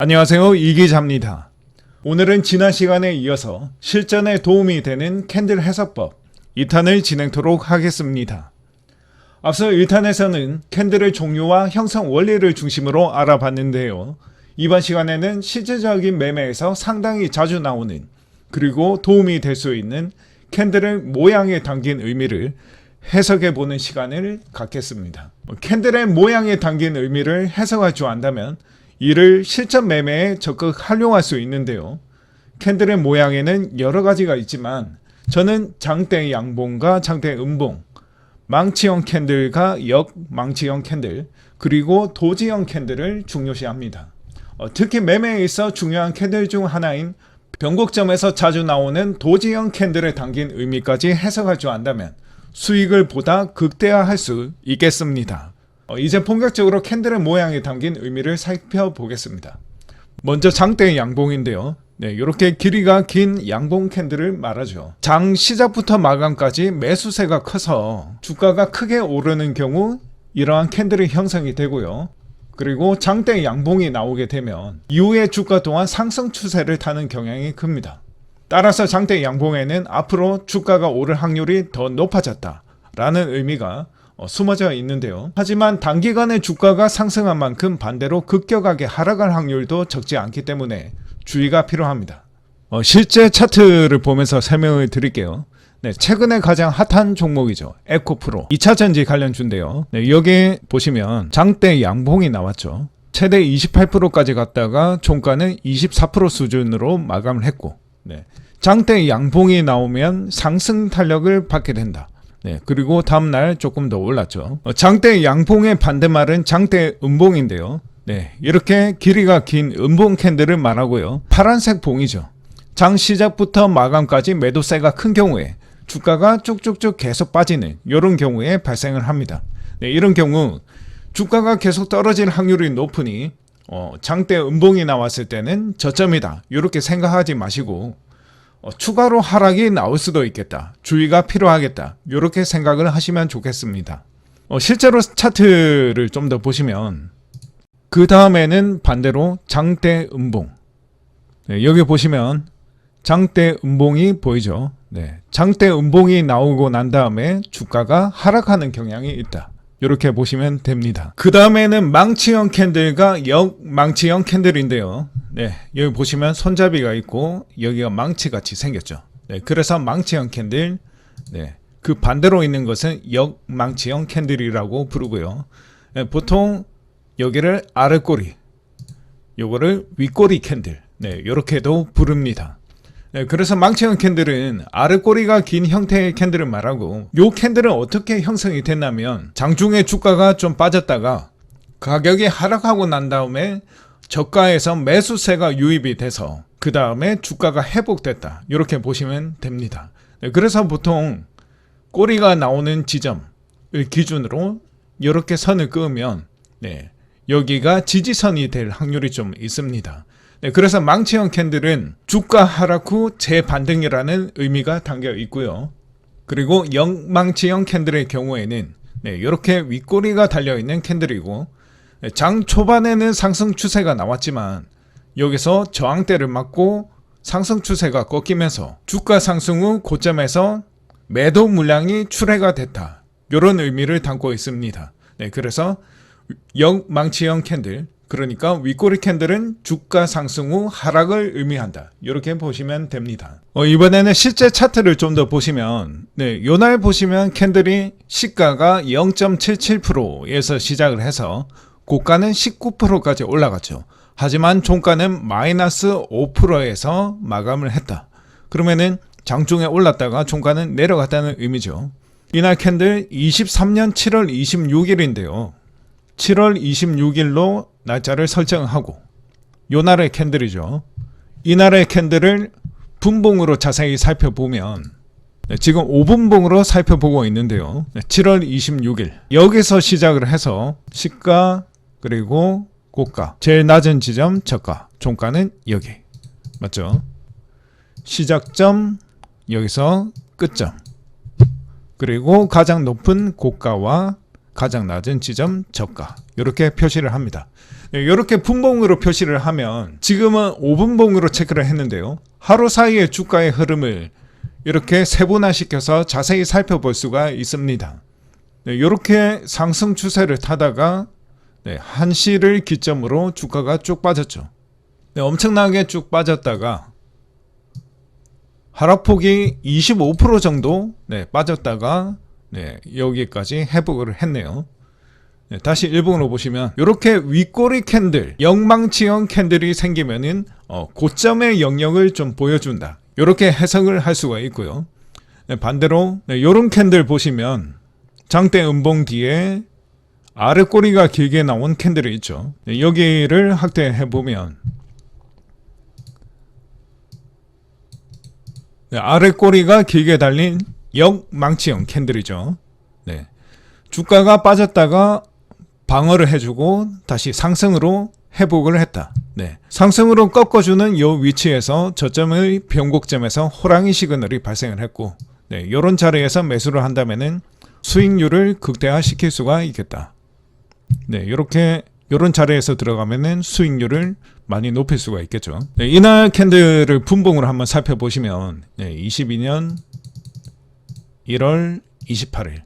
안녕하세요, 이기자입니다. 오늘은 지난 시간에 이어서 실전에 도움이 되는 캔들 해석법 2탄을 진행토록 하겠습니다. 앞서 1탄에서는 캔들의 종류와 형성 원리를 중심으로 알아봤는데요. 이번 시간에는 실질적인 매매에서 상당히 자주 나오는 그리고 도움이 될 수 있는 캔들의 모양에 담긴 의미를 해석해보는 시간을 갖겠습니다. 캔들의 모양에 담긴 의미를 해석할 줄 안다면 이를 실전 매매에 적극 활용할 수 있는데요. 캔들의 모양에는 여러 가지가 있지만 저는 장대 양봉과 장대 음봉, 망치형 캔들과 역망치형 캔들, 그리고 도지형 캔들을 중요시합니다. 특히 매매에 있어 중요한 캔들 중 하나인 변곡점에서 자주 나오는 도지형 캔들에 담긴 의미까지 해석할 줄 안다면 수익을 보다 극대화할 수 있겠습니다. 이제 본격적으로 캔들의 모양에 담긴 의미를 살펴보겠습니다. 먼저 장대 양봉인데요. 이렇게 길이가 긴 양봉 캔들을 말하죠. 장 시작부터 마감까지 매수세가 커서 주가가 크게 오르는 경우 이러한 캔들이 형성이 되고요. 그리고 장대 양봉이 나오게 되면 이후에 주가 동안 상승 추세를 타는 경향이 큽니다. 따라서 장대 양봉에는 앞으로 주가가 오를 확률이 더 높아졌다 라는 의미가 숨어져 있는데요. 하지만 단기간에 주가가 상승한 만큼 반대로 급격하게 하락할 확률도 적지 않기 때문에 주의가 필요합니다. 실제 차트를 보면서 설명을 드릴게요. 최근에 가장 핫한 종목이죠. 에코프로 2차전지 관련주인데요. 여기 보시면 장대 양봉이 나왔죠. 최대 28%까지 갔다가 종가는 24% 수준으로 마감을 했고, 장대 양봉이 나오면 상승 탄력을 받게 된다. 그리고 다음날 조금 더 올랐죠. 장대 양봉의 반대말은 장대 음봉인데요. 이렇게 길이가 긴 음봉 캔들을 말하고요. 파란색 봉이죠. 장 시작부터 마감까지 매도세가 큰 경우에 주가가 쭉쭉쭉 계속 빠지는 이런 경우에 발생을 합니다. 이런 경우 주가가 계속 떨어질 확률이 높으니 장대 음봉이 나왔을 때는 저점이다 이렇게 생각하지 마시고 추가로 하락이 나올 수도 있겠다. 주의가 필요하겠다. 이렇게 생각을 하시면 좋겠습니다. 실제로 차트를 좀 더 보시면 그 다음에는 반대로 장대 음봉. 여기 보시면 장대 음봉이 보이죠. 장대 음봉이 나오고 난 다음에 주가가 하락하는 경향이 있다. 이렇게 보시면 됩니다. 그 다음에는 망치형 캔들과 역망치형 캔들인데요. 여기 보시면 손잡이가 있고 여기가 망치같이 생겼죠. 그래서 망치형 캔들, 그 반대로 있는 것은 역망치형 캔들이라고 부르고요. 보통 여기를 아랫꼬리, 요거를 윗꼬리 캔들, 이렇게도 부릅니다. 그래서 망치형 캔들은 아랫꼬리가 긴 형태의 캔들을 말하고, 요 캔들은 어떻게 형성이 됐냐면 장중에 주가가 좀 빠졌다가 가격이 하락하고 난 다음에 저가에서 매수세가 유입이 돼서 그 다음에 주가가 회복됐다 이렇게 보시면 됩니다. 그래서 보통 꼬리가 나오는 지점을 기준으로 이렇게 선을 그으면 여기가 지지선이 될 확률이 좀 있습니다. 그래서 망치형 캔들은 주가 하락 후 재반등이라는 의미가 담겨 있고요. 그리고 역망치형 캔들의 경우에는 이렇게 윗꼬리가 달려있는 캔들이고, 장 초반에는 상승 추세가 나왔지만 여기서 저항대를 맞고 상승 추세가 꺾이면서 주가 상승 후 고점에서 매도 물량이 출회가 됐다. 이런 의미를 담고 있습니다. 그래서 역망치형 캔들, 그러니까 윗꼬리 캔들은 주가 상승 후 하락을 의미한다. 이렇게 보시면 됩니다. 이번에는 실제 차트를 좀 더 보시면, 요날 보시면 캔들이 시가가 0.77%에서 시작을 해서 고가는 19%까지 올라갔죠. 하지만 종가는 마이너스 5%에서 마감을 했다. 그러면은 장중에 올랐다가 종가는 내려갔다는 의미죠. 이날 캔들 23년 7월 26일인데요. 7월 26일로 날짜를 설정하고 요날의 캔들이죠. 이날의 캔들을 분봉으로 자세히 살펴보면 지금 5분봉으로 살펴보고 있는데요. 7월 26일 여기서 시작을 해서 시가 그리고 고가 제일 낮은 지점 저가 종가는 여기 맞죠? 시작점 여기서 끝점 그리고 가장 높은 고가와 가장 낮은 지점 저가 이렇게 표시를 합니다. 이렇게 분봉으로 표시를 하면 지금은 5분봉으로 체크를 했는데요. 하루 사이의 주가의 흐름을 이렇게 세분화시켜서 자세히 살펴볼 수가 있습니다. 이렇게 상승 추세를 타다가 1시를 기점으로 주가가 쭉 빠졌죠. 엄청나게 쭉 빠졌다가 하락폭이 25% 정도 빠졌다가 여기까지 회복을 했네요. 다시 일봉으로 보시면 이렇게 윗꼬리 캔들, 영망치형 캔들이 생기면은 고점의 영역을 좀 보여준다. 이렇게 해석을 할 수가 있고요. 반대로 이런 캔들 보시면 장대 음봉 뒤에 아래 꼬리가 길게 나온 캔들이 있죠. 여기를 확대해 보면 아래 꼬리가 길게 달린 역망치형 캔들이죠. 주가가 빠졌다가 방어를 해주고 다시 상승으로 회복을 했다. 상승으로 꺾어주는 이 위치에서 저점의 변곡점에서 호랑이 시그널이 발생을 했고, 이런 자리에서 매수를 한다면은 수익률을 극대화시킬 수가 있겠다. 이렇게 이런 자리에서 들어가면은 수익률을 많이 높일 수가 있겠죠. 이날 캔들을 분봉으로 한번 살펴보시면 22년 1월 28일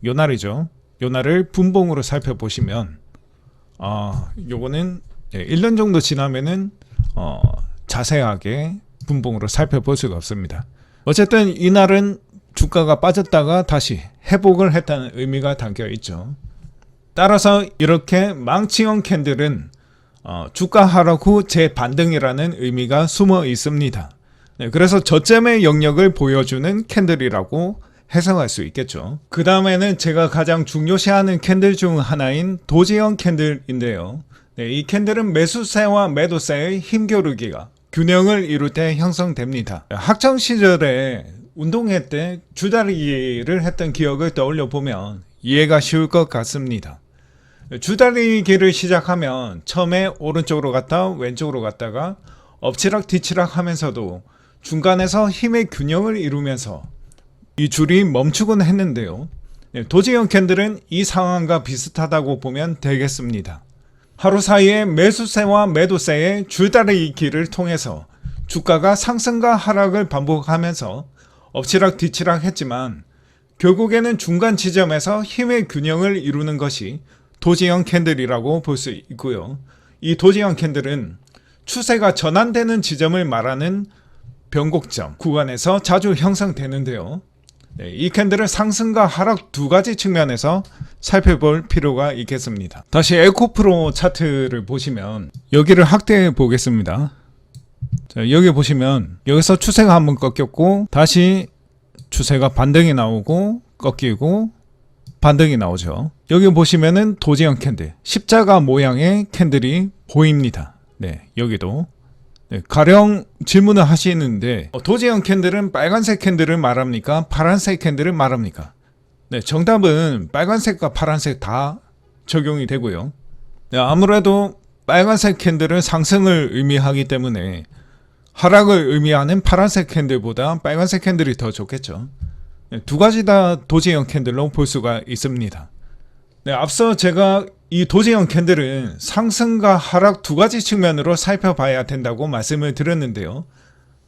요 날이죠. 요 날을 분봉으로 살펴보시면 요거는 1년 정도 지나면은 자세하게 분봉으로 살펴볼 수가 없습니다. 어쨌든 이날은 주가가 빠졌다가 다시 회복을 했다는 의미가 담겨 있죠. 따라서 이렇게 망치형 캔들은 주가 하락 후 재반등이라는 의미가 숨어 있습니다. 그래서 저점의 영역을 보여주는 캔들이라고 해석할 수 있겠죠. 그 다음에는 제가 가장 중요시하는 캔들 중 하나인 도지형 캔들인데요. 이 캔들은 매수세와 매도세의 힘겨루기가 균형을 이룰 때 형성됩니다. 학창 시절에 운동회 때 줄다리기를 했던 기억을 떠올려 보면 이해가 쉬울 것 같습니다. 줄다리기를 시작하면 처음에 오른쪽으로 갔다 왼쪽으로 갔다가 엎치락 뒤치락 하면서도 중간에서 힘의 균형을 이루면서 이 줄이 멈추곤 했는데요. 도지형 캔들은 이 상황과 비슷하다고 보면 되겠습니다. 하루 사이에 매수세와 매도세의 줄다리기를 통해서 주가가 상승과 하락을 반복하면서 엎치락 뒤치락 했지만 결국에는 중간 지점에서 힘의 균형을 이루는 것이 도지형 캔들이라고 볼 수 있고요. 이 도지형 캔들은 추세가 전환되는 지점을 말하는 변곡점 구간에서 자주 형성되는데요. 이 캔들은 상승과 하락 두 가지 측면에서 살펴볼 필요가 있겠습니다. 다시 에코프로 차트를 보시면 여기를 확대해 보겠습니다. 자, 여기 보시면 여기서 추세가 한번 꺾였고 다시 추세가 반등이 나오고 꺾이고 반등이 나오죠. 여기 보시면은 도지형 캔들, 십자가 모양의 캔들이 보입니다. 여기도 가령 질문을 하시는데 도지형 캔들은 빨간색 캔들을 말합니까? 파란색 캔들을 말합니까? 정답은 빨간색과 파란색 다 적용이 되고요. 아무래도 빨간색 캔들은 상승을 의미하기 때문에 하락을 의미하는 파란색 캔들보다 빨간색 캔들이 더 좋겠죠. 두 가지 다 도지형 캔들로 볼 수가 있습니다. 앞서 제가 이 도지형 캔들은 상승과 하락 두 가지 측면으로 살펴봐야 된다고 말씀을 드렸는데요.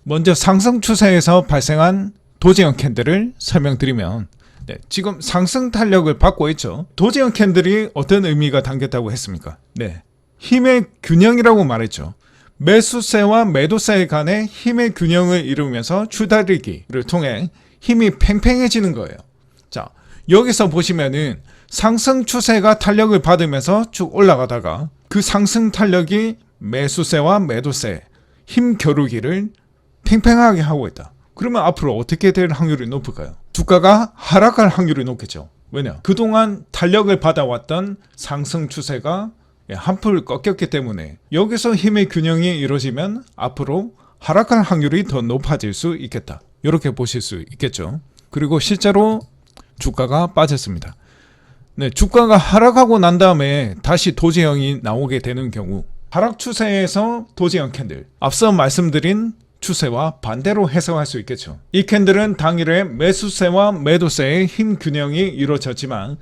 먼저 상승 추세에서 발생한 도지형 캔들을 설명드리면 지금 상승 탄력을 받고 있죠. 도지형 캔들이 어떤 의미가 담겼다고 했습니까? 힘의 균형이라고 말했죠. 매수세와 매도세 간의 힘의 균형을 이루면서 줄다리기를 통해 힘이 팽팽해지는 거예요. 자, 여기서 보시면은 상승 추세가 탄력을 받으면서 쭉 올라가다가 그 상승 탄력이 매수세와 매도세 힘 겨루기를 팽팽하게 하고 있다. 그러면 앞으로 어떻게 될 확률이 높을까요? 주가가 하락할 확률이 높겠죠. 왜냐? 그동안 탄력을 받아왔던 상승 추세가 한풀 꺾였기 때문에 여기서 힘의 균형이 이루어지면 앞으로 하락할 확률이 더 높아질 수 있겠다. 이렇게 보실 수 있겠죠. 그리고 실제로 주가가 빠졌습니다. 주가가 하락하고 난 다음에 다시 도지형이 나오게 되는 경우 하락 추세에서 도지형 캔들, 앞서 말씀드린 추세와 반대로 해석할 수 있겠죠. 이 캔들은 당일에 매수세와 매도세의 힘 균형이 이루어졌지만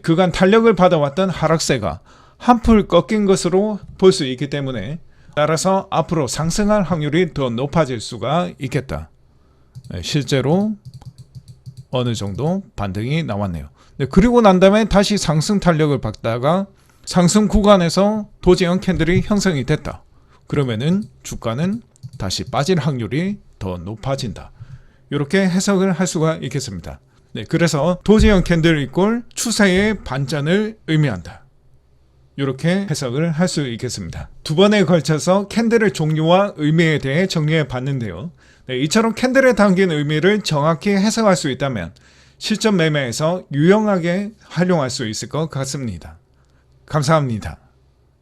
그간 탄력을 받아왔던 하락세가 한풀 꺾인 것으로 볼 수 있기 때문에 따라서 앞으로 상승할 확률이 더 높아질 수가 있겠다. 실제로 어느 정도 반등이 나왔네요. 그리고 난 다음에 다시 상승 탄력을 받다가 상승 구간에서 도지형 캔들이 형성이 됐다. 그러면은 주가는 다시 빠질 확률이 더 높아진다. 이렇게 해석을 할 수가 있겠습니다. 그래서 도지형 캔들 이꼴 추세의 반전을 의미한다. 이렇게 해석을 할 수 있겠습니다. 두 번에 걸쳐서 캔들의 종류와 의미에 대해 정리해 봤는데요. 이처럼 캔들에 담긴 의미를 정확히 해석할 수 있다면 실전 매매에서 유용하게 활용할 수 있을 것 같습니다. 감사합니다.